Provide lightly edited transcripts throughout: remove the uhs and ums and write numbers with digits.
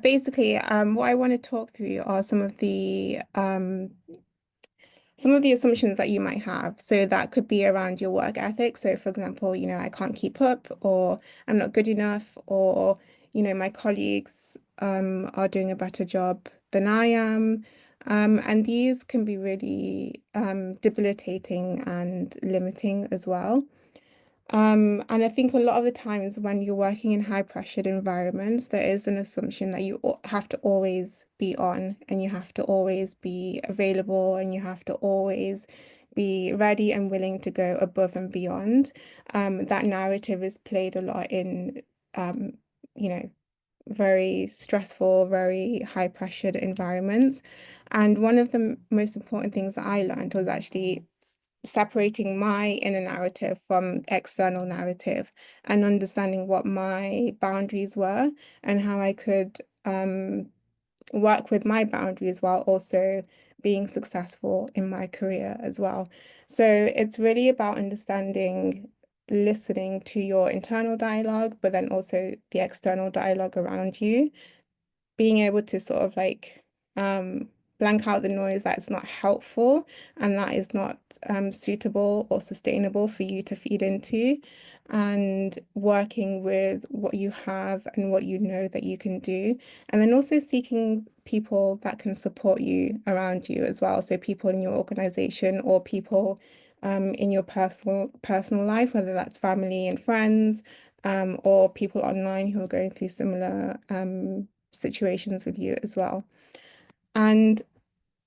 basically, what I want to talk through are some of the assumptions that you might have. So that could be around your work ethic. So for example, I can't keep up, or I'm not good enough, or my colleagues are doing a better job than I am. And these can be really debilitating and limiting as well. And I think a lot of the times when you're working in high pressured environments, there is an assumption that you have to always be on, and you have to always be available, and you have to always be ready and willing to go above and beyond. That narrative is played a lot in, um, you know, very stressful, very high pressured environments. And one of the most important things that I learned was actually separating my inner narrative from external narrative and understanding what my boundaries were and how I could work with my boundaries while also being successful in my career as well. So it's really about understanding, listening to your internal dialogue, but then also the external dialogue around you, being able to sort of like blank out the noise that's not helpful and that is not suitable or sustainable for you to feed into, and working with what you have and what you know that you can do, and then also seeking people that can support you around you as well. So people in your organization or people in your personal life, whether that's family and friends, or people online who are going through similar situations with you as well. And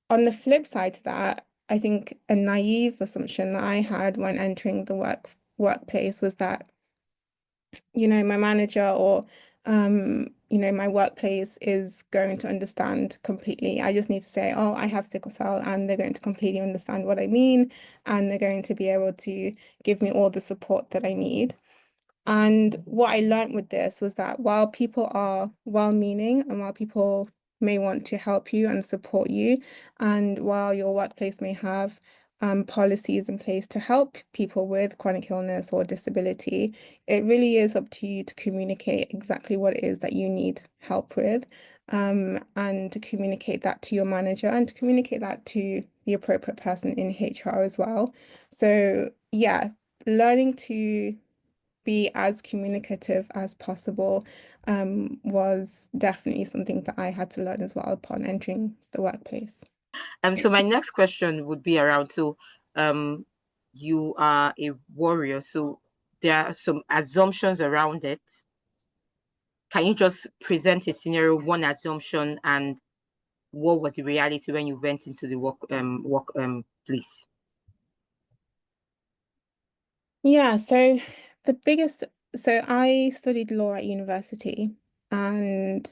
on the flip side to that, I think a naive assumption that I had when entering the workplace was that, my manager or my workplace is going to understand completely. I just need to say, oh, I have sickle cell, and they're going to completely understand what I mean, and they're going to be able to give me all the support that I need. And what I learned with this was that while people are well-meaning and while people may want to help you and support you, and while your workplace may have policies in place to help people with chronic illness or disability, it really is up to you to communicate exactly what it is that you need help with, and to communicate that to your manager and to communicate that to the appropriate person in HR as well. So yeah, learning to be as communicative as possible was definitely something that I had to learn as well upon entering the workplace. So my next question would be around, so um you are a warrior, so there are some assumptions around it. Can you just present a scenario, one assumption, and what was the reality when you went into the work place? Yeah, so the biggest, so I studied law at university, and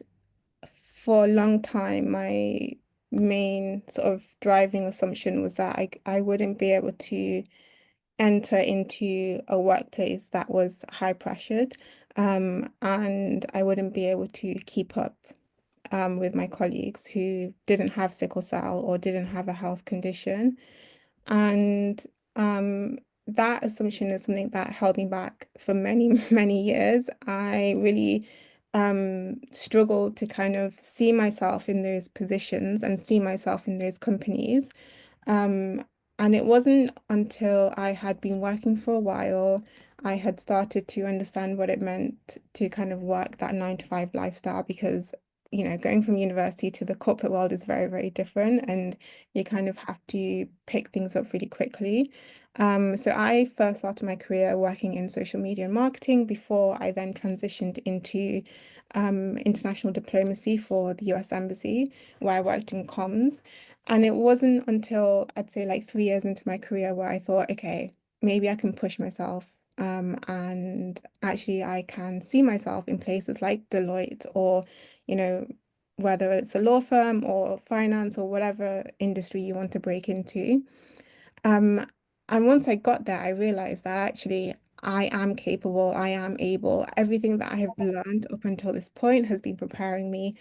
for a long time, my main sort of driving assumption was that I wouldn't be able to enter into a workplace that was high pressured, and I wouldn't be able to keep up with my colleagues who didn't have sickle cell or didn't have a health condition. And that assumption is something that held me back for many, many years. I really struggled to kind of see myself in those positions and see myself in those companies. Um, and it wasn't until I had been working for a while, I had started to understand what it meant to kind of work that 9 to 5 lifestyle, because, going from university to the corporate world is very, very different, and you kind of have to pick things up really quickly. So I first started my career working in social media and marketing before I then transitioned into international diplomacy for the US Embassy, where I worked in comms. And it wasn't until I'd say like 3 years into my career where I thought, okay, maybe I can push myself. And actually, I can see myself in places like Deloitte, or, you know, whether it's a law firm or finance or whatever industry you want to break into. Um, and once I got there, I realized that actually I am capable, I am able. Everything that I have learned up until this point has been preparing me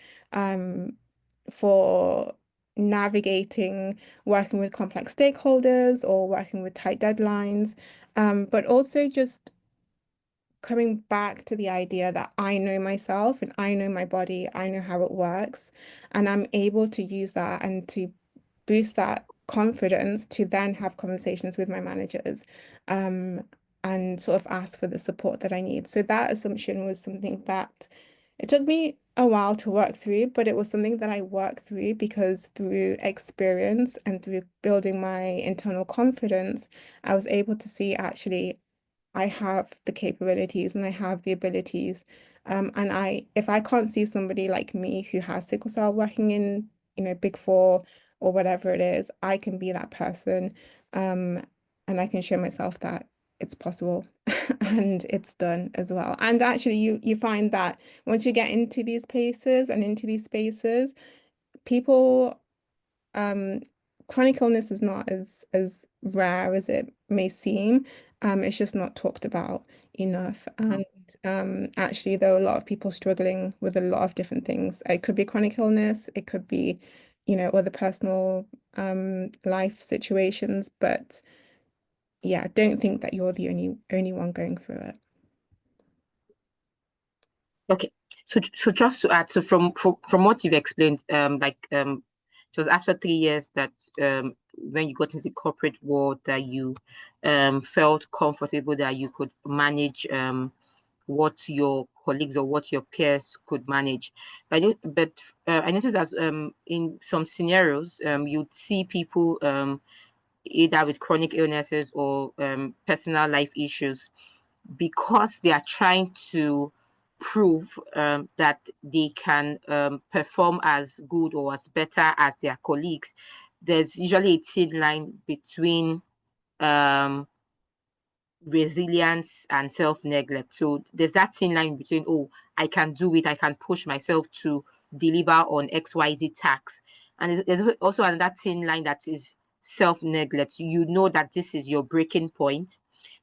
for navigating working with complex stakeholders or working with tight deadlines, but also just coming back to the idea that I know myself and I know my body, I know how it works, and I'm able to use that and to boost that confidence to then have conversations with my managers, um, and sort of ask for the support that I need. So that assumption was something that it took me a while to work through, but it was something that I worked through because through experience and through building my internal confidence, I was able to see actually I have the capabilities and I have the abilities. And if I can't see somebody like me who has sickle cell working in, Big Four or whatever it is, I can be that person. Um, and I can show myself that it's possible and it's done as well. And actually you find that once you get into these places and into these spaces, people um, chronic illness is not as rare as it may seem. It's just not talked about enough. And actually, there are a lot of people struggling with a lot of different things. It could be chronic illness, it could be, other personal life situations. But yeah, don't think that you're the only one going through it. Okay. So just to add, so from what you've explained, it was after 3 years that when you got into the corporate world that you felt comfortable that you could manage what your colleagues or what your peers could manage. But I noticed that in some scenarios, you'd see people either with chronic illnesses or personal life issues because they are trying to prove that they can perform as good or as better as their colleagues. There's usually a thin line between um, resilience and self-neglect. So there's that thin line between, oh, I can do it, I can push myself to deliver on XYZ tasks. And there's also another thin line that is self-neglect. You know that this is your breaking point,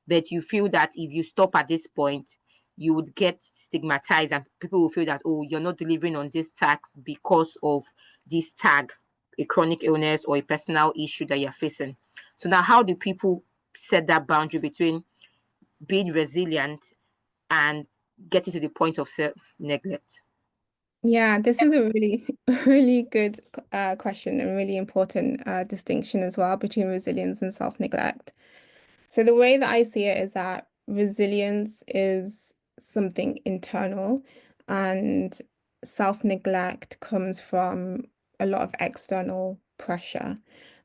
but you feel that if you stop at this point, you would get stigmatized and people will feel that, oh, you're not delivering on this task because of this tag, a chronic illness or a personal issue that you're facing. So now how do people set that boundary between being resilient and getting to the point of self-neglect? Yeah, this is a really, really good question and really important distinction as well between resilience and self-neglect. So the way that I see it is that resilience is something internal and self-neglect comes from a lot of external pressure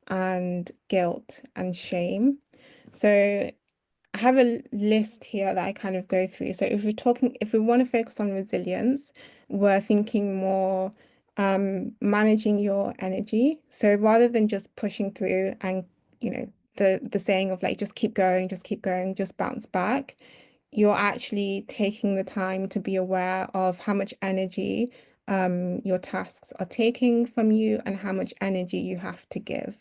and guilt and shame. So I have a list here that I kind of go through. So if we want to focus on resilience, we're thinking more managing your energy. So rather than just pushing through and, the saying of like just keep going, just bounce back, you're actually taking the time to be aware of how much energy your tasks are taking from you and how much energy you have to give.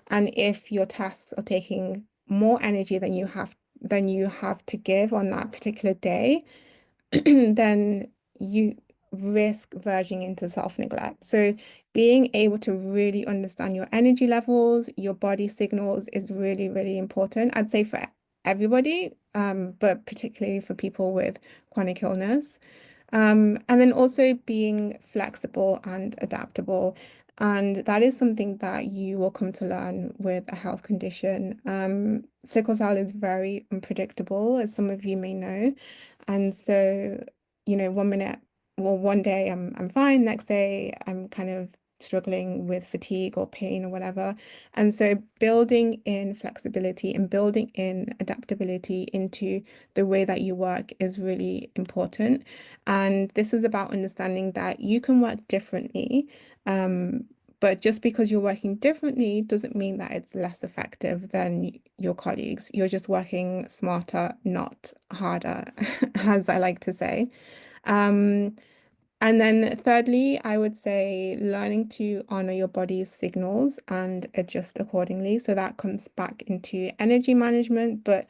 And if your tasks are taking more energy than you have to give on that particular day, then you risk verging into self-neglect. So being able to really understand your energy levels, your body signals is really, really important. I'd say for everybody, but particularly for people with chronic illness. And then also being flexible and adaptable. And that is something that you will come to learn with a health condition. Sickle cell is very unpredictable, as some of you may know. And so, one minute, well, one day I'm fine, next day I'm kind of struggling with fatigue or pain or whatever. And so building in flexibility and building in adaptability into the way that you work is really important. And this is about understanding that you can work differently. But just because you're working differently doesn't mean that it's less effective than your colleagues. You're just working smarter, not harder, as I like to say. Um, and then thirdly, I would say learning to honor your body's signals and adjust accordingly. So that comes back into energy management, but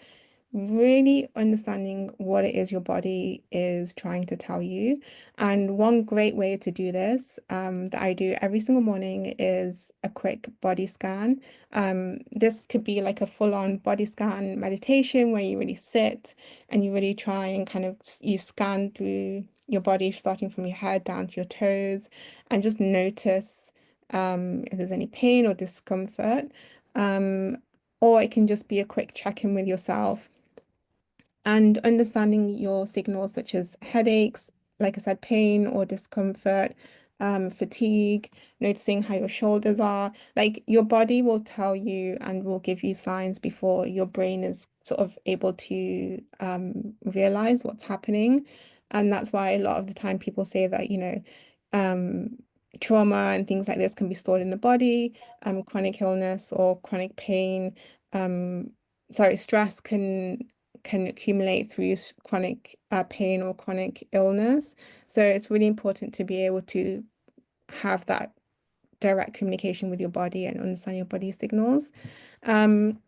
really understanding what it is your body is trying to tell you. And one great way to do this, that I do every single morning, is a quick body scan. This could be like a full-on body scan meditation where you really sit and you really try and kind of you scan through your body, starting from your head down to your toes, and just notice if there's any pain or discomfort. Um, or it can just be a quick check-in with yourself and understanding your signals such as headaches, like I said, pain or discomfort, fatigue, noticing how your shoulders are. Like your body will tell you and will give you signs before your brain is sort of able to realize what's happening. And that's why a lot of the time people say that, um, trauma and things like this can be stored in the body, chronic illness or chronic pain. Um, Stress can accumulate through chronic pain or chronic illness. So it's really important to be able to have that direct communication with your body and understand your body signals. Um,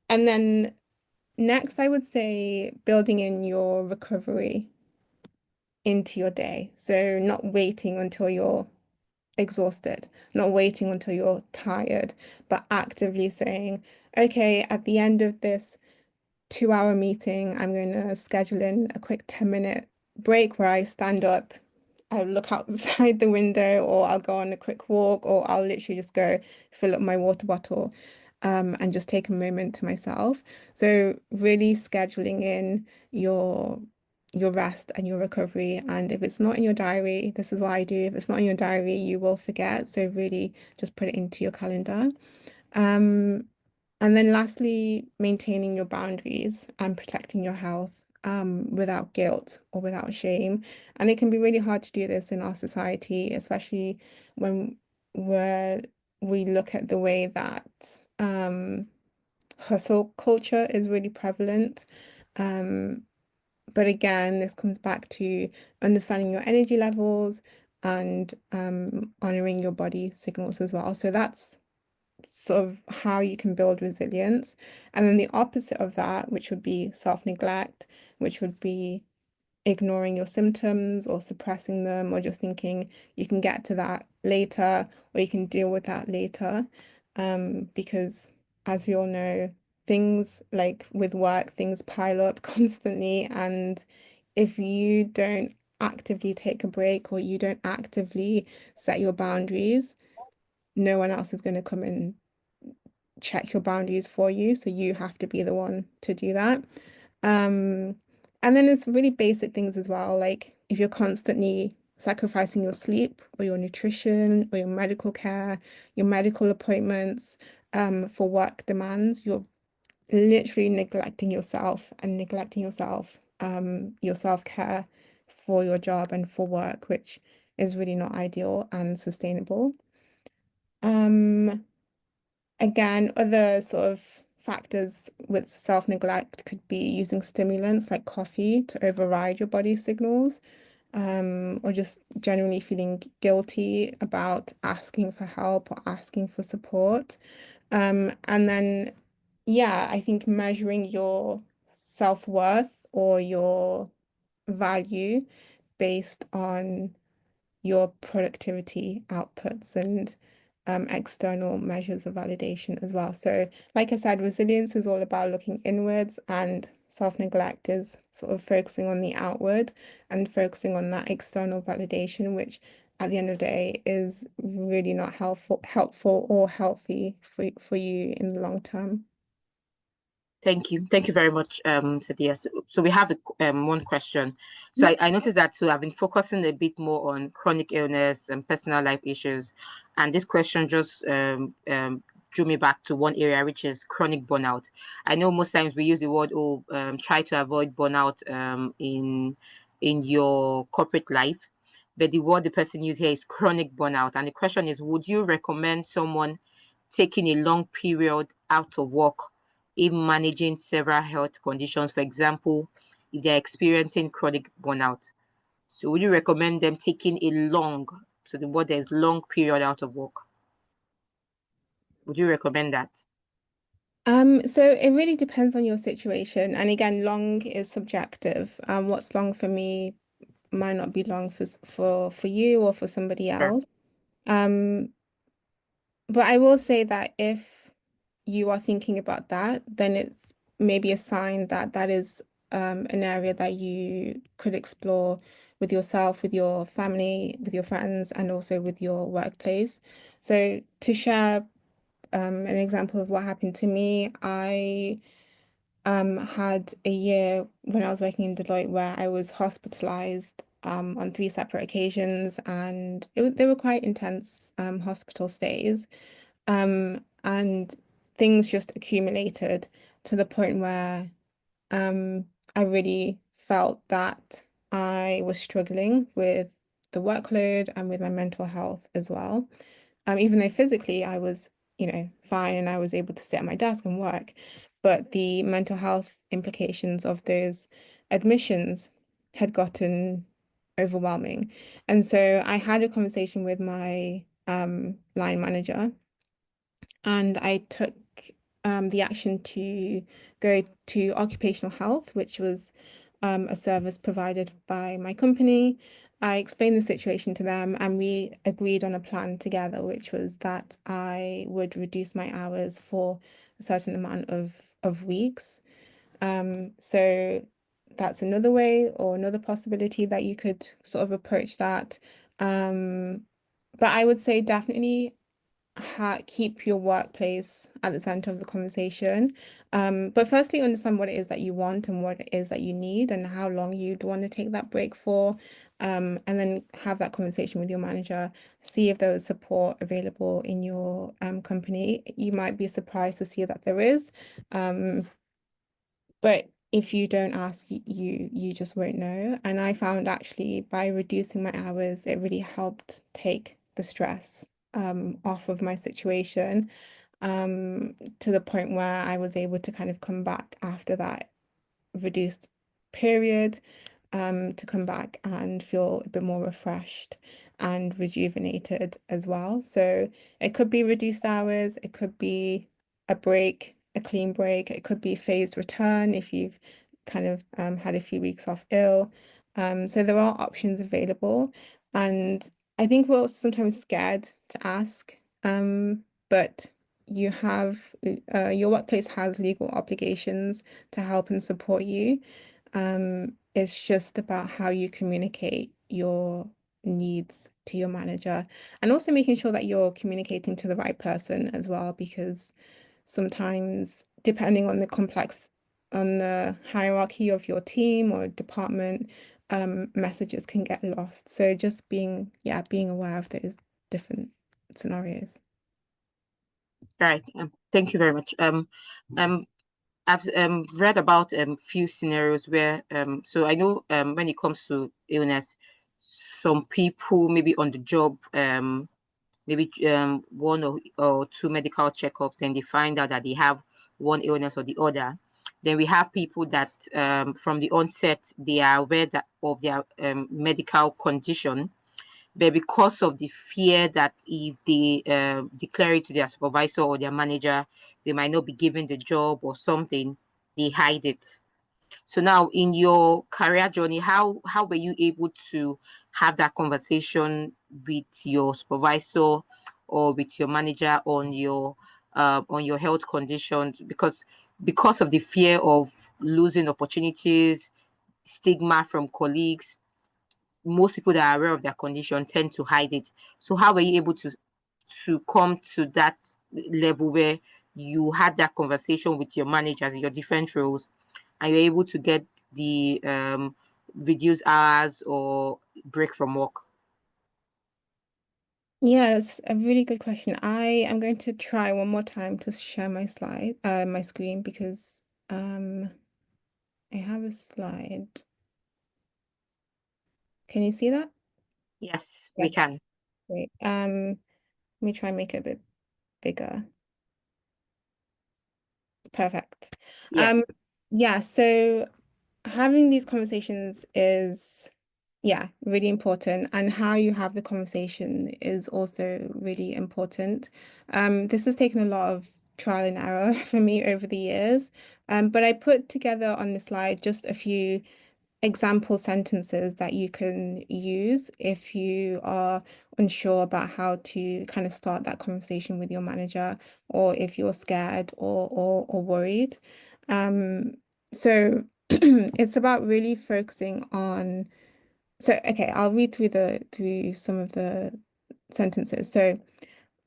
and then next, I would say building in your recovery into your day. So not waiting until you're exhausted, not waiting until you're tired, but actively saying, okay, at the end of this 2 hour meeting, I'm going to schedule in a quick 10-minute break where I stand up, I look outside the window, or I'll go on a quick walk, or I'll literally just go fill up my water bottle, and just take a moment to myself. So really scheduling in your rest and your recovery. And if it's not in your diary, this is what I do. If it's not in your diary, you will forget. So really just put it into your calendar. Um, and then lastly, maintaining your boundaries and protecting your health without guilt or without shame. And it can be really hard to do this in our society, especially when we're, we look at the way that hustle culture is really prevalent. Um, but again, this comes back to understanding your energy levels and honoring your body signals as well. So that's sort of how you can build resilience. And then the opposite of that, which would be self-neglect, which would be ignoring your symptoms or suppressing them or just thinking you can get to that later or you can deal with that later. Because as we all know, things like with work, things pile up constantly. And if you don't actively take a break or you don't actively set your boundaries, no one else is going to come and check your boundaries for you. So you have to be the one to do that. Um, and then it's really basic things as well. Like if you're constantly sacrificing your sleep or your nutrition or your medical care, your medical appointments, for work demands, you're literally neglecting yourself and neglecting your self-care for your job and for work, which is really not ideal and sustainable. Um, Again, other sort of factors with self-neglect could be using stimulants like coffee to override your body's signals, or just generally feeling guilty about asking for help or asking for support. And then, yeah, I think measuring your self-worth or your value based on your productivity outputs and external measures of validation as well. So, like I said, resilience is all about looking inwards, and self-neglect is sort of focusing on the outward and focusing on that external validation, which at the end of the day is really not helpful or healthy for you in the long term. Thank you. Thank you very much, Sadia. So we have one question. So Yep. I noticed that too. I've been focusing a bit more on chronic illness and personal life issues. And this question just drew me back to one area, which is chronic burnout. I know most times we use the word, oh, try to avoid burnout in your corporate life. But the word the person used here is chronic burnout. And the question is, would you recommend someone taking a long period out of work in managing several health conditions, for example, if they're experiencing chronic burnout? So would you recommend them taking a long, so the word is long period out of work? Would you recommend that? So it really depends on your situation. And again, long is subjective. What's long for me might not be long for you or for somebody Sure. else. Um, but I will say that if you are thinking about that, then it's maybe a sign that that is an area that you could explore with yourself, with your family, with your friends, and also with your workplace. So to share an example of what happened to me, I had a year when I was working in Deloitte where I was hospitalized on three separate occasions, and they were quite intense hospital stays. And things just accumulated to the point where um, I really felt that I was struggling with the workload and with my mental health as well. Even though physically I was, fine and I was able to sit at my desk and work, but the mental health implications of those admissions had gotten overwhelming. And so I had a conversation with my line manager and I took the action to go to occupational health, which was a service provided by my company. I explained the situation to them, and we agreed on a plan together, which was that I would reduce my hours for a certain amount of weeks. So that's another way or another possibility that you could sort of approach that. Um, but I would say definitely ha keep your workplace at the center of the conversation. But firstly, understand what it is that you want and what it is that you need and how long you'd want to take that break for. And then have that conversation with your manager. See if there is support available in your company. You might be surprised to see that there is. Um, but if you don't ask, you just won't know. And I found actually by reducing my hours, it really helped take the stress off of my situation to the point where I was able to kind of come back after that reduced period to come back and feel a bit more refreshed and rejuvenated as well. So it could be reduced hours, it could be a break, a clean break, it could be phased return if you've kind of had a few weeks off ill. So there are options available. And I think we're sometimes scared to ask, but you have your workplace has legal obligations to help and support you. It's just about how you communicate your needs to your manager and also making sure that you're communicating to the right person as well, because sometimes, depending on on the hierarchy of your team or department, messages can get lost. So just being aware of those different scenarios. All right. Thank you very much. Um, I've read about few scenarios where so I know when it comes to illness, some people maybe on the job maybe one or two medical checkups and they find out that they have one illness or the other. Then we have people that from the onset they are aware that of their medical condition, but because of the fear that if they declare it to their supervisor or their manager, they might not be given the job or something, they hide it. So now in your career journey, how were you able to have that conversation with your supervisor or with your manager on your health conditions? Because of the fear of losing opportunities, stigma from colleagues, most people that are aware of their condition tend to hide it. So how were you able to come to that level where you had that conversation with your managers, your different roles, and you're able to get the reduced hours or break from work? Yes, a really good question. I am going to try one more time to share my screen because um I have a slide. Can you see that? Yes, we Yes. can. Great. Let me try and make it a bit bigger. Perfect. Um, Yes. yeah, so having these conversations is, yeah, really important, and how you have the conversation is also really important. This has taken a lot of trial and error for me over the years. But I put together on the slide just a few example sentences that you can use if you are unsure about how to kind of start that conversation with your manager, or if you're scared or worried. Um, so it's about really focusing on. So okay, I'll read through some of the sentences. So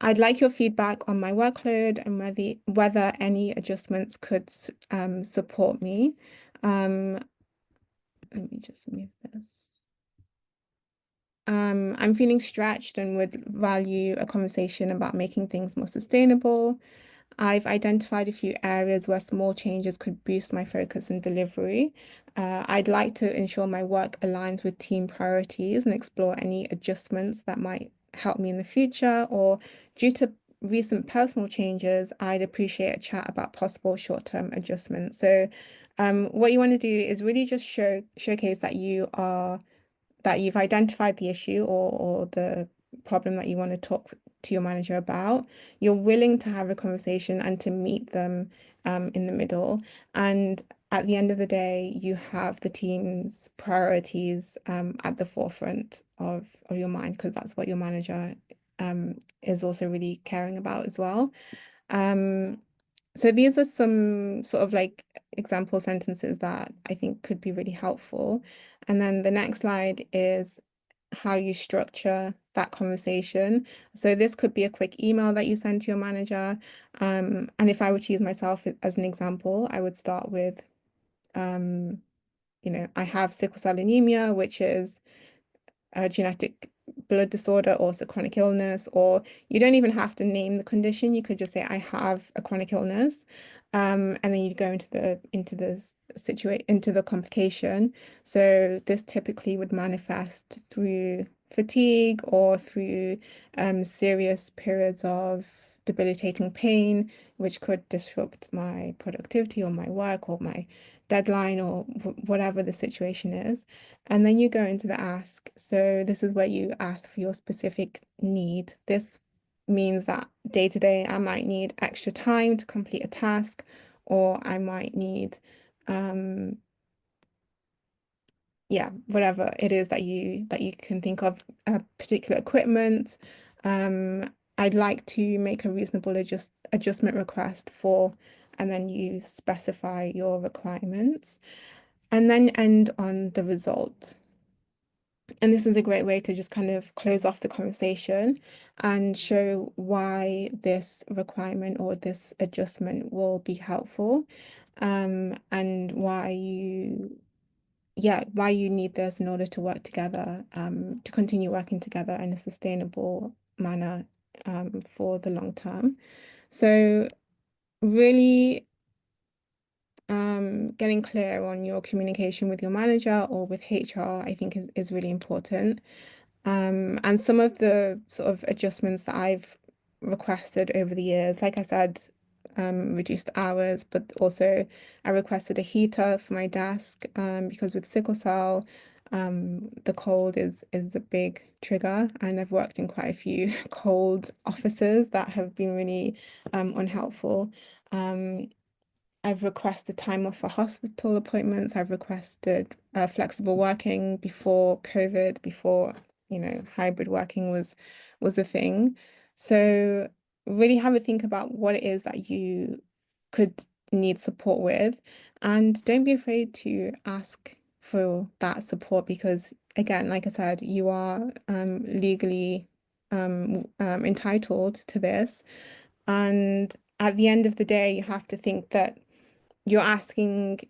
I'd like your feedback on my workload and whether any adjustments could support me. Um, Let me just move this. I'm feeling stretched and would value a conversation about making things more sustainable. I've identified a few areas where small changes could boost my focus and delivery. I'd like to ensure my work aligns with team priorities and explore any adjustments that might help me in the future. Or due to recent personal changes, I'd appreciate a chat about possible short-term adjustments. So, what you want to do is really just showcase that you've identified the issue or the problem that you want to talk to your manager about. You're willing to have a conversation and to meet them in the middle. And at the end of the day, you have the team's priorities at the forefront of your mind, because that's what your manager is also really caring about as well. Um, so these are some sort of like example sentences that I think could be really helpful. And then the next slide is how you structure that conversation. So this could be a quick email that you send to your manager. And if I were to use myself as an example, I would start with, um, I have sickle cell anemia, which is a genetic blood disorder or it's a chronic illness, or you don't even have to name the condition. You could just say, I have a chronic illness. And then you go into the complication. So this typically would manifest through fatigue or through serious periods of debilitating pain, which could disrupt my productivity or my work or my deadline or whatever the situation is. And then you go into the ask. So this is where you ask for your specific need. This means that day to day, I might need extra time to complete a task, or I might need, um, yeah, whatever it is that you can think of, particular equipment. Um, I'd like to make a reasonable adjustment request for, and then you specify your requirements, and then end on the result. And this is a great way to just kind of close off the conversation and show why this requirement or this adjustment will be helpful, and why you need this in order to work together, to continue working together in a sustainable manner, for the long term. So really, getting clear on your communication with your manager or with HR, I think is really important. And some of the sort of adjustments that I've requested over the years, like I said, reduced hours, but also I requested a heater for my desk, because with sickle cell, the cold is a big trigger, and I've worked in quite a few cold offices that have been really unhelpful. Um, I've requested time off for hospital appointments. I've requested flexible working before COVID, before, hybrid working was a thing. So really have a think about what it is that you could need support with, and don't be afraid to ask for that support, because again, like I said, you are legally entitled to this. And at the end of the day, you have to think that you're asking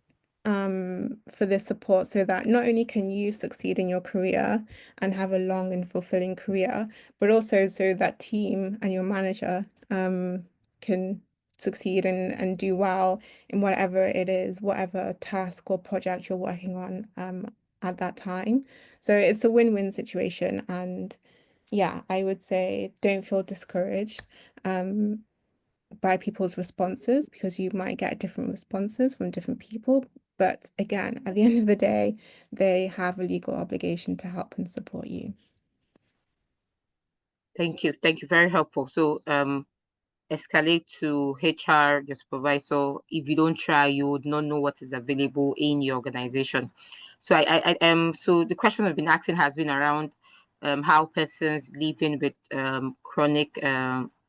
for this support so that not only can you succeed in your career and have a long and fulfilling career, but also so that team and your manager can succeed and do well in whatever it is, whatever task or project you're working on at that time. So it's a win-win situation. And yeah, I would say don't feel discouraged. Um, by people's responses, because you might get different responses from different people. But again, at the end of the day, they have a legal obligation to help and support you. Thank you. Thank you. Very helpful. So escalate to HR, your supervisor. If you don't try, you would not know what is available in your organization. So so the question I've been asking has been around how persons living with chronic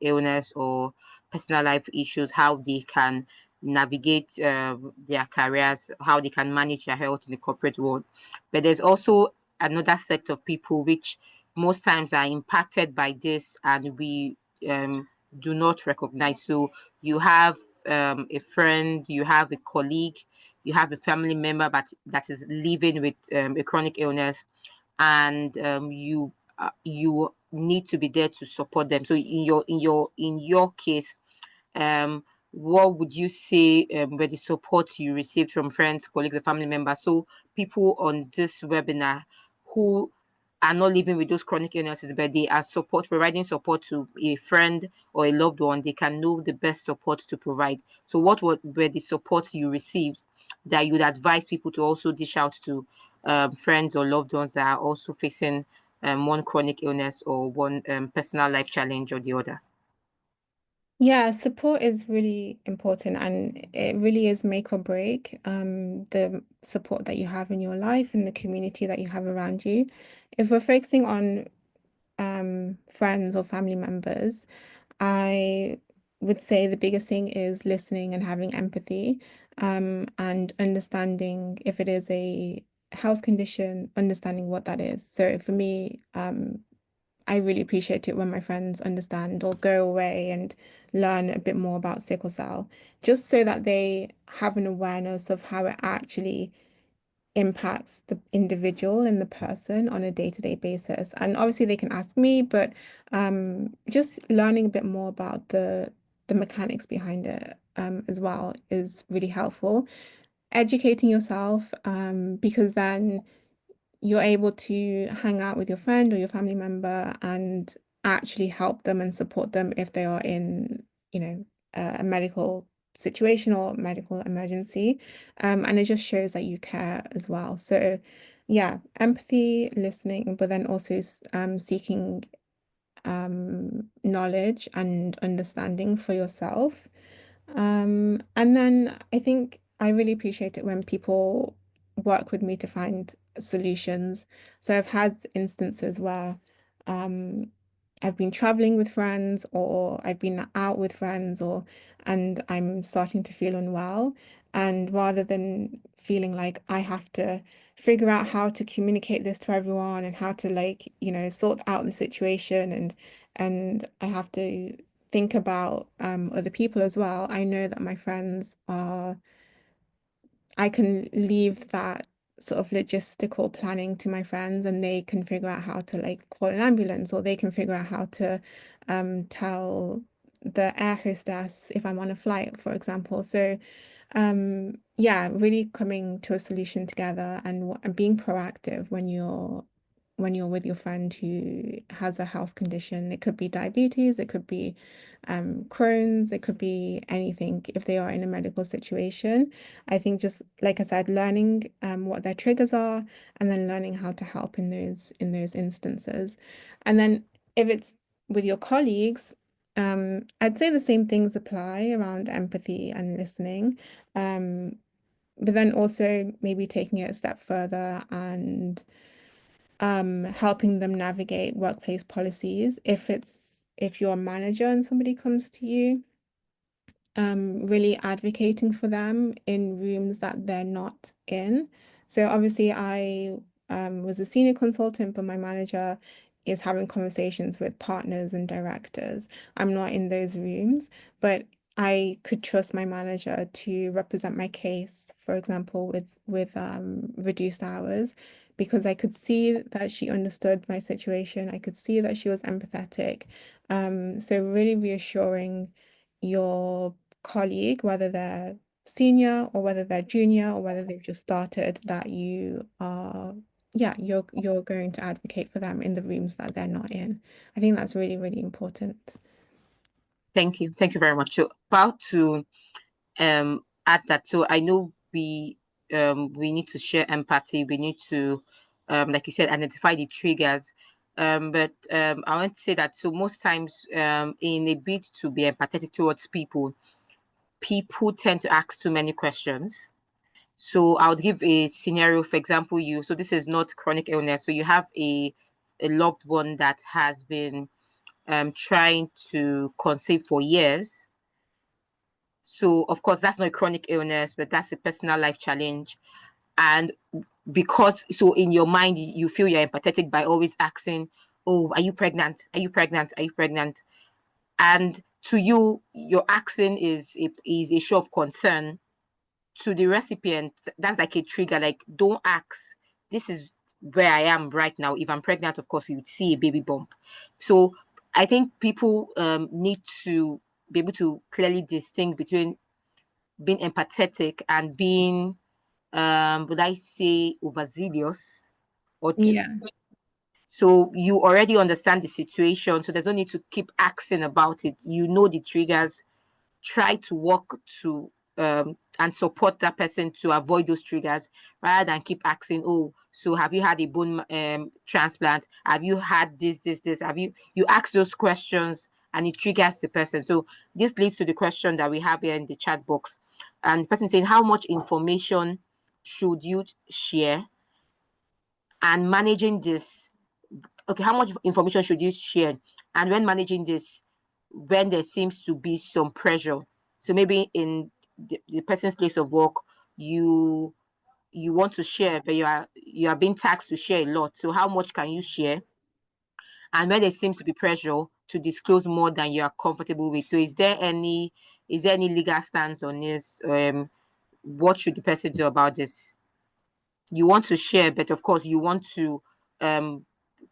illness or personal life issues, how they can navigate their careers, how they can manage their health in the corporate world. But there's also another set of people which most times are impacted by this, and we do not recognize. So you have a friend, you have a colleague, you have a family member, but that is living with a chronic illness, and you need to be there to support them. So in your case, what would you say were the support you received from friends, colleagues, and family members? So people on this webinar who are not living with those chronic illnesses, but they are providing support to a friend or a loved one, they can know the best support to provide. So what were the supports you received that you'd advise people to also dish out to friends or loved ones that are also facing one chronic illness or one personal life challenge or the other? Yeah, support is really important and it really is make or break the support that you have in your life and the community that you have around you. If we're focusing on friends or family members, I would say the biggest thing is listening and having empathy, and understanding if it is a health condition, understanding what that is. So for me, I really appreciate it when my friends understand or go away and learn a bit more about sickle cell, just so that they have an awareness of how it actually impacts the individual and the person on a day-to-day basis. And obviously they can ask me, but just learning a bit more about the mechanics behind it as well is really helpful. Educating yourself, because then you're able to hang out with your friend or your family member and actually help them and support them if they are in, a medical situation or medical emergency. And it just shows that you care as well. So, yeah, empathy, listening, but then also seeking knowledge and understanding for yourself. And then I think I really appreciate it when people work with me to find solutions. So I've had instances where um, I've been traveling with friends or I've been out with friends and I'm starting to feel unwell. And rather than feeling like I have to figure out how to communicate this to everyone and how to sort out the situation and I have to think about other people as well. I know that my friends are, I can leave that sort of logistical planning to my friends and they can figure out how to like call an ambulance or they can figure out how to tell the air hostess if I'm on a flight, for example. So yeah, really coming to a solution together and being proactive when you're with your friend who has a health condition. It could be diabetes, it could be Crohn's, it could be anything if they are in a medical situation. I think just like I said, learning what their triggers are and then learning how to help in those instances. And then if it's with your colleagues, I'd say the same things apply around empathy and listening. Um, but then also maybe taking it a step further and helping them navigate workplace policies. If you're a manager and somebody comes to you, really advocating for them in rooms that they're not in. So obviously I was a senior consultant, but my manager is having conversations with partners and directors. I'm not in those rooms, but I could trust my manager to represent my case, for example, with reduced hours, because I could see that she understood my situation. I could see that she was empathetic. So really reassuring your colleague, whether they're senior or whether they're junior or whether they've just started, that you are, yeah, you're going to advocate for them in the rooms that they're not in. I think that's really, really important. Thank you very much. So about to add that. So I know we need to share empathy. We need to, like you said, identify the triggers. But I want to say that so most times in a bid to be empathetic towards people, people tend to ask too many questions. So I would give a scenario. For example, so this is not chronic illness. So you have a loved one that has been trying to conceive for years. So of course that's not a chronic illness, but that's a personal life challenge. And because so in your mind you feel you're empathetic by always asking, "Oh, are you pregnant? Are you pregnant? Are you pregnant?" And to you, your asking is a show of concern. To the recipient, that's like a trigger. Like, don't ask. This is where I am right now. If I'm pregnant, of course, you'd see a baby bump. So I think people need to be able to clearly distinguish between being empathetic and being, would I say, overzealous or Yeah. so you already understand the situation. So there's no need to keep asking about it. You know the triggers. Try to work to and support that person to avoid those triggers rather than keep asking, oh, so have you had a bone transplant? Have you had this? Have you ask those questions and it triggers the person. So this leads to the question that we have here in the chat box. And the person saying, how much information should you share? And managing this, okay, how much information should you share? And when managing this, when there seems to be some pressure, so maybe in the person's place of work, you you want to share, but you are being taxed to share a lot. So how much can you share? And when there seems to be pressure to disclose more than you are comfortable with. So is there any legal stance on this? What should the person do about this? You want to share, but of course you want to um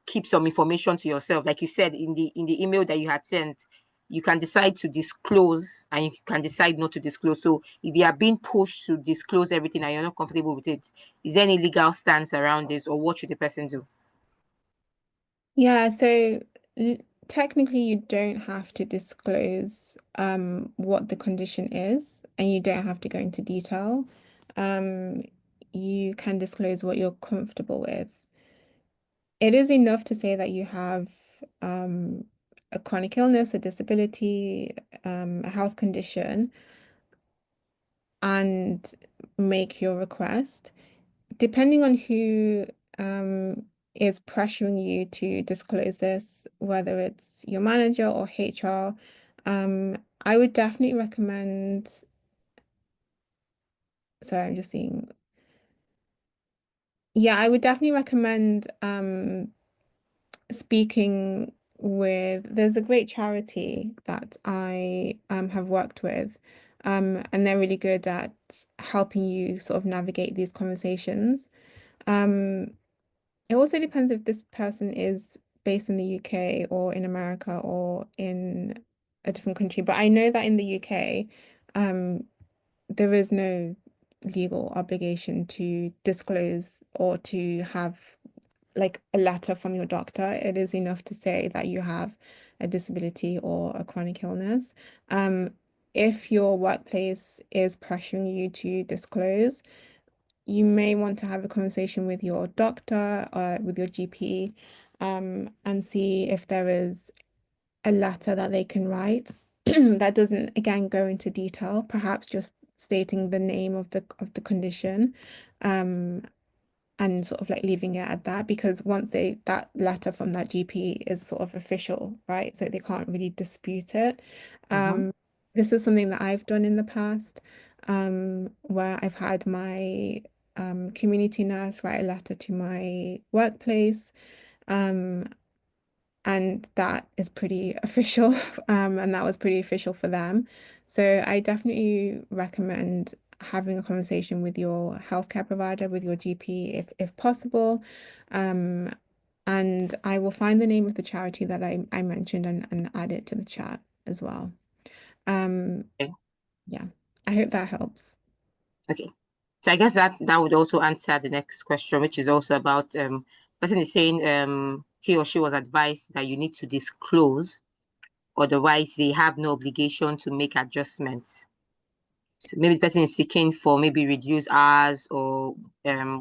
keep some information to yourself. Like you said in the email that you had sent, you can decide to disclose and you can decide not to disclose. So if you are being pushed to disclose everything and you're not comfortable with it, is there any legal stance around this, or what should the person do? Yeah, so l- technically you don't have to disclose what the condition is, and you don't have to go into detail. Um, you can disclose what you're comfortable with. It is enough to say that you have a chronic illness, a disability, a health condition, and make your request. Depending on who is pressuring you to disclose this, whether it's your manager or HR, I would definitely recommend. Sorry, I'm just seeing. Yeah, I would definitely recommend speaking with. There's a great charity that I have worked with, and they're really good at helping you sort of navigate these conversations. Um, It also depends if this person is based in the UK or in America or in a different country. But I know that in the UK, um, there is no legal obligation to disclose or to have like a letter from your doctor. It is enough to say that you have a disability or a chronic illness. Um, if your workplace is pressuring you to disclose, you may want to have a conversation with your doctor or with your GP, and see if there is a letter that they can write that doesn't again go into detail, perhaps just stating the name of the condition, um, and sort of like leaving it at that, because once that letter from that GP is sort of official, right? So they can't really dispute it. Mm-hmm. This is something that I've done in the past, where I've had my community nurse write a letter to my workplace, um, and that is pretty official, and that was pretty official for them. So I definitely recommend having a conversation with your healthcare provider, with your GP, if possible. Um, and I will find the name of the charity that I mentioned and add it to the chat as well. Um, Okay. yeah, I hope that helps. Okay. So I guess that would also answer the next question, which is also about person is saying he or she was advised that you need to disclose, otherwise they have no obligation to make adjustments. So maybe the person is seeking for maybe reduced hours or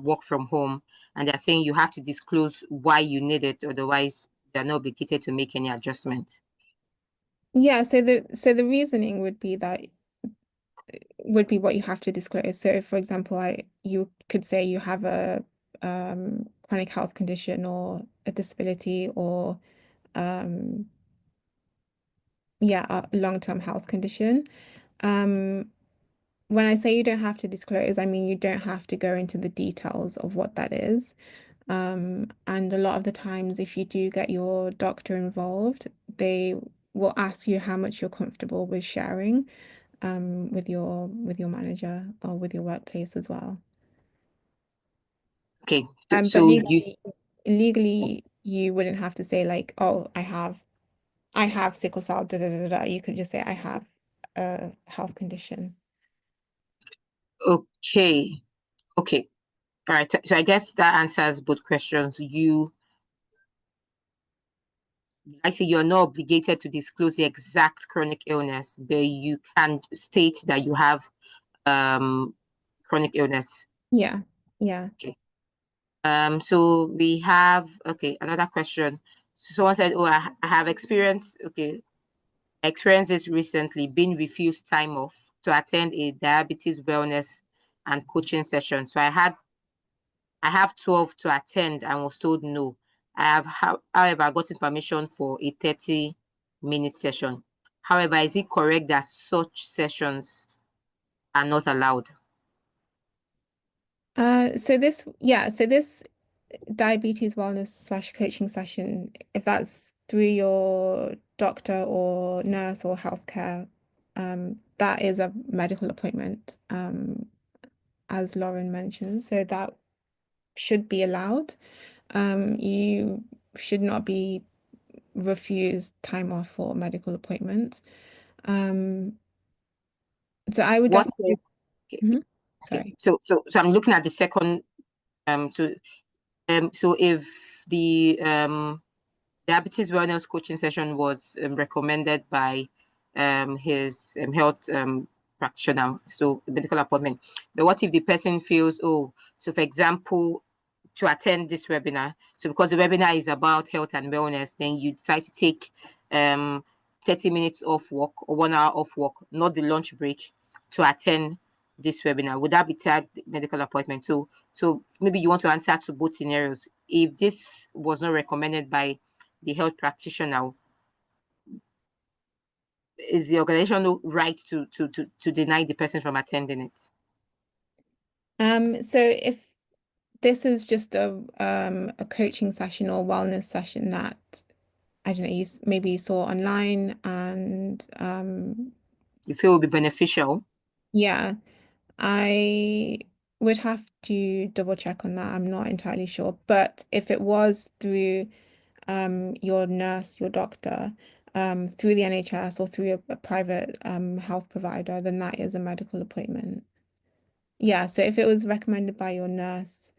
work from home, and they're saying you have to disclose why you need it, otherwise. they're not obligated to make any adjustments. Yeah, so the reasoning would be that would be what you have to disclose. So, for example, you could say you have a chronic health condition or a disability or um, yeah, a long-term health condition. Um, when I say you don't have to disclose, I mean you don't have to go into the details of what that is. And a lot of the times, if you do get your doctor involved, they will ask you how much you're comfortable with sharing with your manager or with your workplace as well. Okay, But so you legally you wouldn't have to say like, oh, I have sickle cell, da da da da. You could just say I have a health condition. okay, okay, all right. So I guess that answers both questions. I say you're not obligated to disclose the exact chronic illness, but you can state that you have um chronic illness. Yeah, yeah. Okay. So we have another question. So someone said, "Oh, I have experienced experienced this recently, been refused time off to attend a diabetes wellness and coaching session. So I have 12 to attend and was told no. However, gotten permission for a 30-minute session. However, is it correct that such sessions are not allowed? So this diabetes wellness slash coaching session, if that's through your doctor or nurse or healthcare, that is a medical appointment, as Lauren mentioned. So that should be allowed. You should not be refused time off for medical appointments. Um, so I would What definitely, if, okay, Mhm. okay. Sorry. So I'm looking at the second so if the diabetes wellness coaching session was recommended by his health practitioner, so the medical appointment. But what if the person feels, oh, so for example, to attend this webinar, so because the webinar is about health and wellness, then you decide to take um 30 minutes off work or 1 hour off work, not the lunch break, to attend this webinar. Would that be tagged medical appointment? So maybe you want to answer to both scenarios. If this was not recommended by the health practitioner, is the organization no right to deny the person from attending it? So if this is just a coaching session or wellness session that I don't know, maybe you saw online and You feel it will be beneficial? yeah, I would have to double check on that. I'm not entirely sure. But if it was through your nurse, your doctor, through the NHS or through a private health provider, then that is a medical appointment. Yeah, so if it was recommended by your nurse,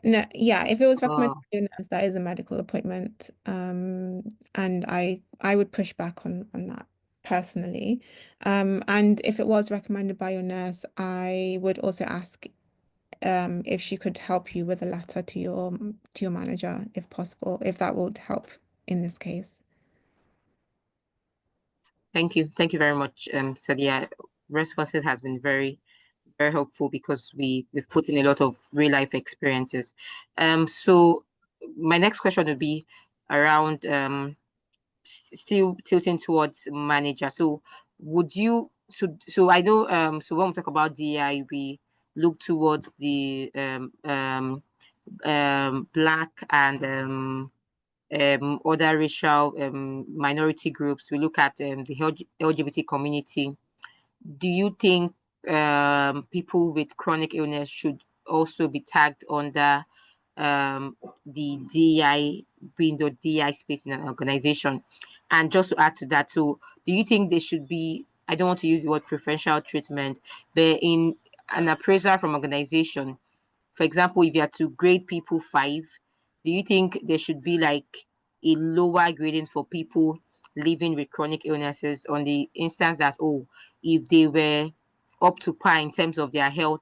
no, yeah, if it was recommended Oh, by your nurse, that is a medical appointment. And I would push back on that personally. And if it was recommended by your nurse, I would also ask if she could help you with a letter to your manager, if possible, if that would help in this case. thank you very much, Sadia. Responses has been very helpful because we've put in a lot of real life experiences. So my next question would be around still tilting towards manager. So would you so I know so when we talk about DI, we look towards the black and other racial minority groups. We look at the LGBT community. Do you think people with chronic illness should also be tagged under the DI being the DI space in an organization? And just to add to that, so do you think there should be, I don't want to use the word preferential treatment, but in an appraiser from organization, for example, if you are to grade people 5, do you think there should be like a lower grading for people living with chronic illnesses on the instance that, oh, if they were up to par in terms of their health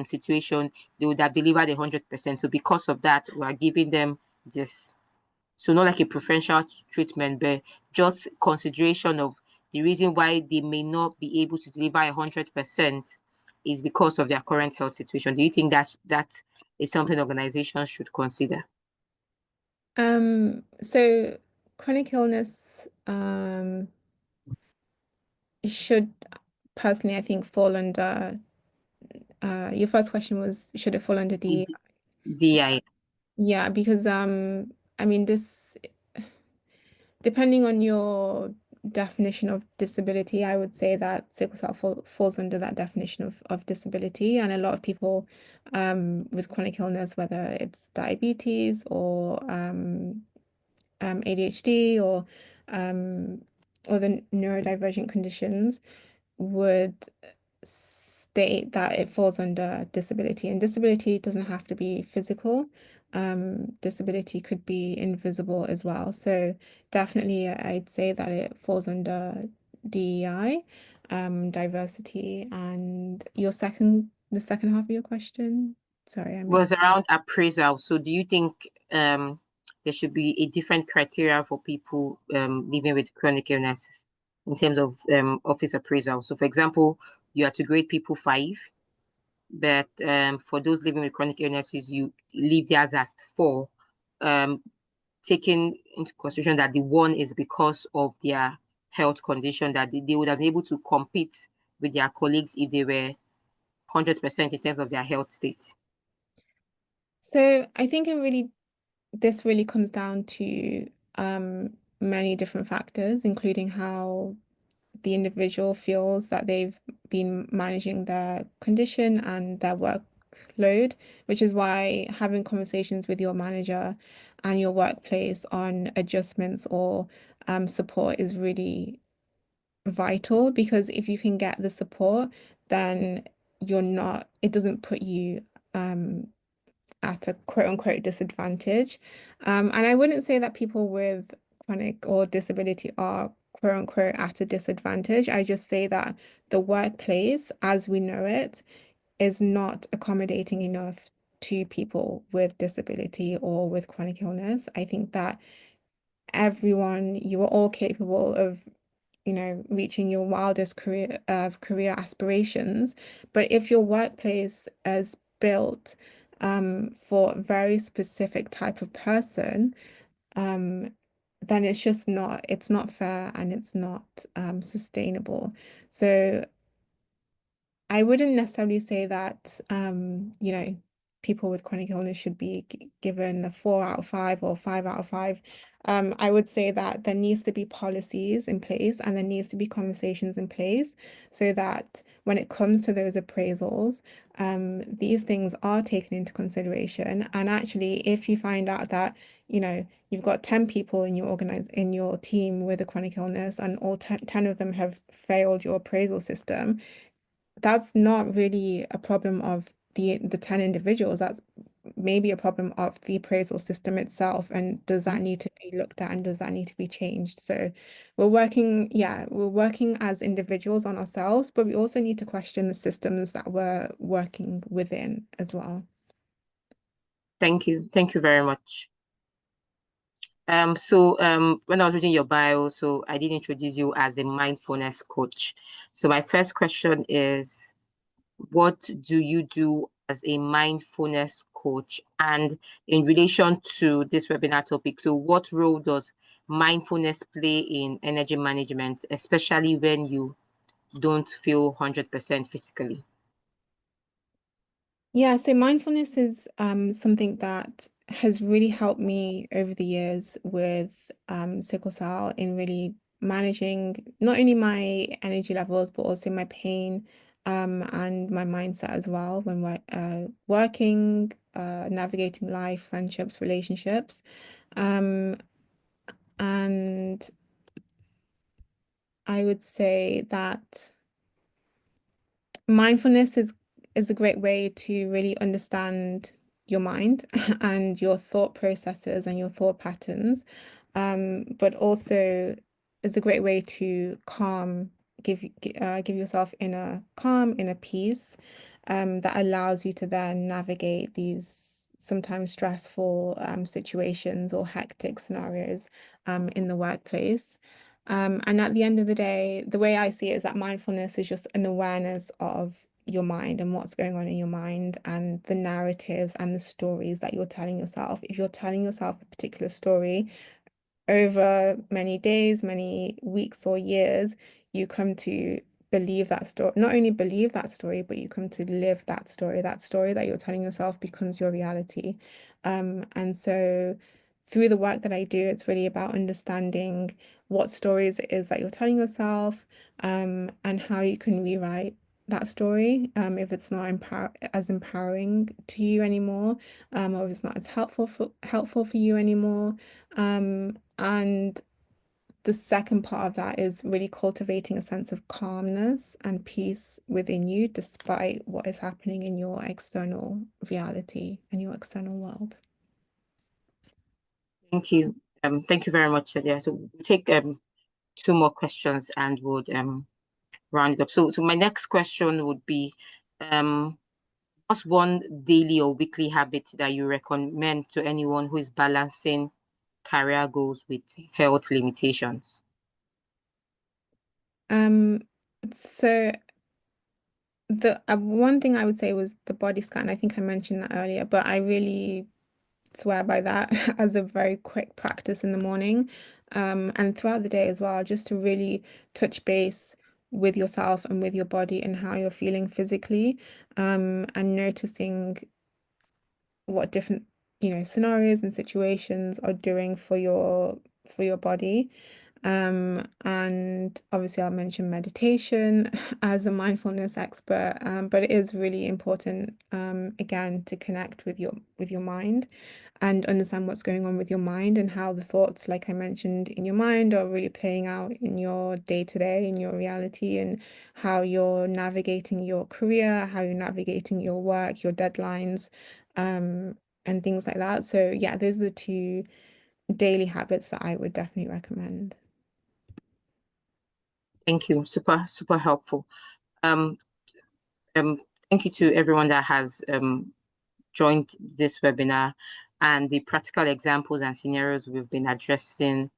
situation, they would have delivered 100%. So because of that, we are giving them this. So not like a preferential treatment, but just consideration of the reason why they may not be able to deliver 100% is because of their current health situation. Do you think that is something organizations should consider? So chronic illness should personally, I think, fall under your first question was should it fall under the DI. yeah, because I mean this depending on your definition of disability, I would say that sickle cell falls under that definition of disability. And a lot of people with chronic illness, whether it's diabetes or ADHD um, or the neurodivergent conditions, would state that it falls under disability. And disability doesn't have to be physical. Disability could be invisible as well. So definitely, I'd say that it falls under DEI, diversity. And the second half of your question, sorry, I Was missed. around appraisal. So do you think there should be a different criteria for people living with chronic illnesses in terms of office appraisal? So for example, you are to grade people five, but for those living with chronic illnesses, you leave theirs as four, um, taking into consideration that the one is because of their health condition, that they would have been able to compete with their colleagues if they were 100% in terms of their health state. So I think this really comes down to many different factors, including how the individual feels that they've been managing their condition and their workload, which is why having conversations with your manager and your workplace on adjustments or support is really vital because if you can get the support, then it doesn't put you um, at a quote unquote disadvantage. And I wouldn't say that people with chronic or disability are quote unquote at a disadvantage. I just say that the workplace, as we know it, is not accommodating enough to people with disability or with chronic illness. I think that you are all capable of reaching your wildest career aspirations. But if your workplace is built for a very specific type of person, um, then it's not fair and it's not sustainable. So I wouldn't necessarily say that, people with chronic illness should be given a 4 out of 5 or 5 out of 5. I would say that there needs to be policies in place and there needs to be conversations in place so that when it comes to those appraisals, these things are taken into consideration. And actually, if you find out that, you've got 10 people in your team with a chronic illness and all 10 of them have failed your appraisal system, that's not really a problem of the 10 individuals. That's maybe a problem of the appraisal system itself. And does that need to be looked at and does that need to be changed? So we're working as individuals on ourselves, but we also need to question the systems that we're working within as well. Thank you. Thank you very much. So when I was reading your bio, so I did introduce you as a mindfulness coach. So my first question is, what do you do as a mindfulness coach? And in relation to this webinar topic, so what role does mindfulness play in energy management, especially when you don't feel 100% physically? Yeah, so mindfulness is something that has really helped me over the years with sickle cell in really managing not only my energy levels but also my pain and my mindset as well when we're working, navigating life, friendships, relationships. Um, and I would say that mindfulness is a great way to really understand your mind and your thought processes and your thought patterns. But also is a great way to give yourself inner calm, inner peace, that allows you to then navigate sometimes stressful situations or hectic scenarios in the workplace. And at the end of the day, the way I see it is that mindfulness is just an awareness of your mind and what's going on in your mind and the narratives and the stories that you're telling yourself. If you're telling yourself a particular story, over many days, many weeks or years, you come to believe that story, not only believe that story, but you come to live that story. That story that you're telling yourself becomes your reality. And so through the work that I do, it's really about understanding what stories it is that you're telling yourself, and how you can rewrite that story, if it's not as empowering to you anymore, or if it's not as helpful for you anymore. And the second part of that is really cultivating a sense of calmness and peace within you, despite what is happening in your external reality and your external world. Thank you. Thank you very much, Sadia. So we'll take two more questions and would round it up. So my next question would be, what's one daily or weekly habit that you recommend to anyone who is balancing career goals with health limitations? Um, so the one thing I would say was the body scan. I think I mentioned that earlier, but I really swear by that as a very quick practice in the morning, and throughout the day as well, just to really touch base with yourself and with your body and how you're feeling physically, and noticing what different, scenarios and situations are doing for your body. And obviously I'll mention meditation as a mindfulness expert, but it is really important, again, to connect with your mind and understand what's going on with your mind and how the thoughts, like I mentioned, in your mind are really playing out in your day to day, in your reality, and how you're navigating your career, how you're navigating your work, your deadlines, and things like that. So yeah, those are the two daily habits that I would definitely recommend. Thank you. Super helpful. Um, um, Thank you to everyone that has joined this webinar and the practical examples and scenarios we've been addressing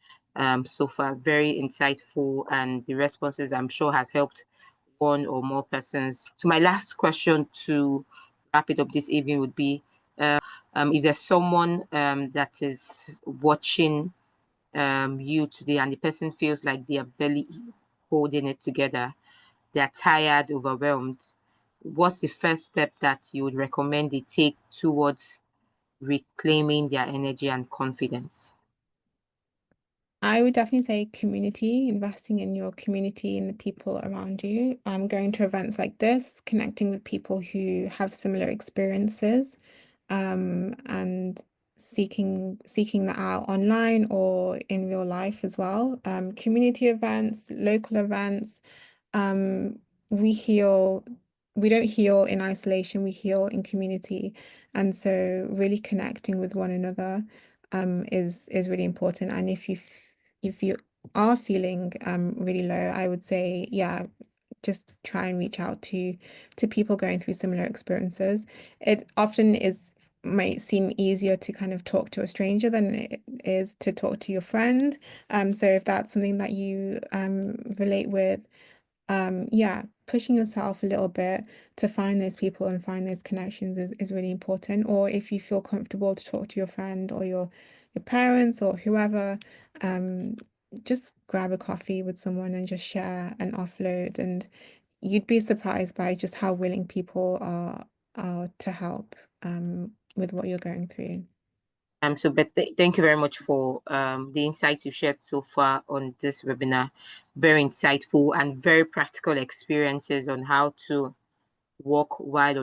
so far. Very insightful, and the responses I'm sure has helped one or more persons. So my last question to wrap it up this evening would be, if there's someone that is watching you today and the person feels like they are barely holding it together, they're tired, overwhelmed, what's the first step that you would recommend they take towards reclaiming their energy and confidence? I would definitely say community, investing in your community and the people around you. Going to events like this, connecting with people who have similar experiences, and seeking that out online or in real life as well. Community events, local events. Um, we heal, we don't heal in isolation, we heal in community. And so really connecting with one another is really important. And if you are feeling really low, I would say, yeah, just try and reach out to people going through similar experiences. It often might seem easier to kind of talk to a stranger than it is to talk to your friend. So if that's something that you relate with, yeah, pushing yourself a little bit to find those people and find those connections is really important. Or if you feel comfortable to talk to your friend or your parents or whoever, um, just grab a coffee with someone and just share and offload. And you'd be surprised by just how willing people are to help with what you're going through. But thank you very much for the insights you shared so far on this webinar. Very insightful and very practical experiences on how to work while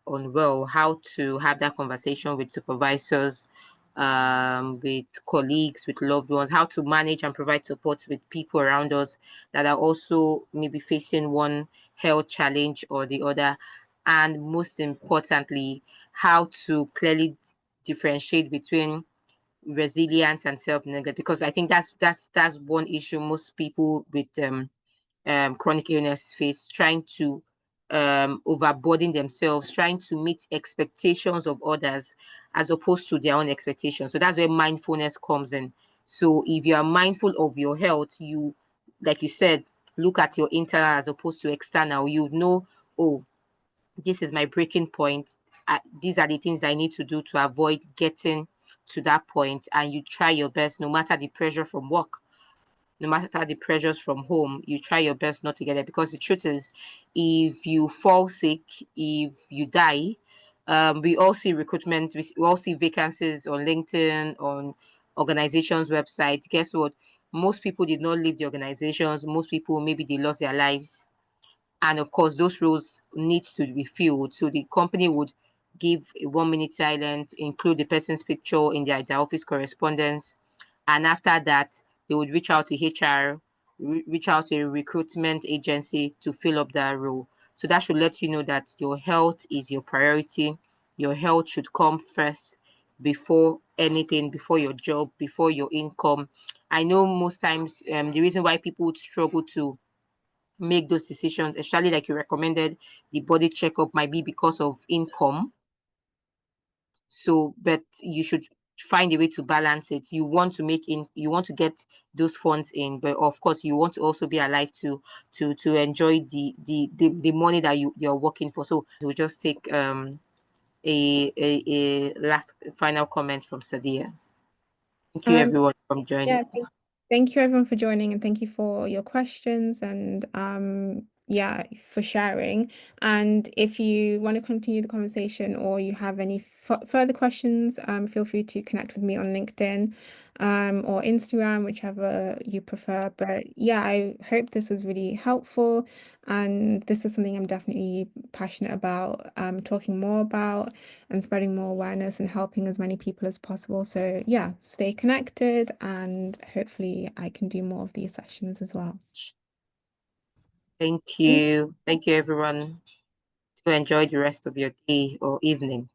unwell, how to have that conversation with supervisors, with colleagues, with loved ones, how to manage and provide support with people around us that are also maybe facing one health challenge or the other. And most importantly, how to clearly differentiate between resilience and self-neglect, because I think that's one issue most people with chronic illness face, trying to overboarding themselves, trying to meet expectations of others as opposed to their own expectations. So that's where mindfulness comes in. So if you are mindful of your health, you, like you said, look at your internal as opposed to external. You know, oh, this is my breaking point. These are the things I need to do to avoid getting to that point, and you try your best no matter the pressure from work, no matter the pressures from home, you try your best not to get it. Because the truth is, if you fall sick, if you die, we all see recruitment, we all see vacancies on LinkedIn, on organizations' websites. Guess what? Most people did not leave the organizations. Most people, maybe they lost their lives. And of course, those roles need to be filled. So the company would give a 1 minute silence, include the person's picture in their office correspondence. And after that, they would reach out to HR, reach out to a recruitment agency to fill up that role. So that should let you know that your health is your priority. Your health should come first before anything, before your job, before your income. I know most times the reason why people would struggle to make those decisions, especially like you recommended, the body checkup might be because of income. So, but you should find a way to balance it. You want to you want to get those funds in, but of course you want to also be alive to enjoy the money that you're working for. So we'll just take a last final comment from Saadiya. Thank you Um, everyone from joining. Yeah, thank you everyone for joining and thank you for your questions and yeah, for sharing. And if you want to continue the conversation or you have any further questions, feel free to connect with me on LinkedIn or Instagram, whichever you prefer. But yeah, I hope this was really helpful and this is something I'm definitely passionate about talking more about and spreading more awareness and helping as many people as possible. So, yeah, stay connected and hopefully I can do more of these sessions as well. Thank you. Thank you everyone. To enjoy the rest of your day or evening.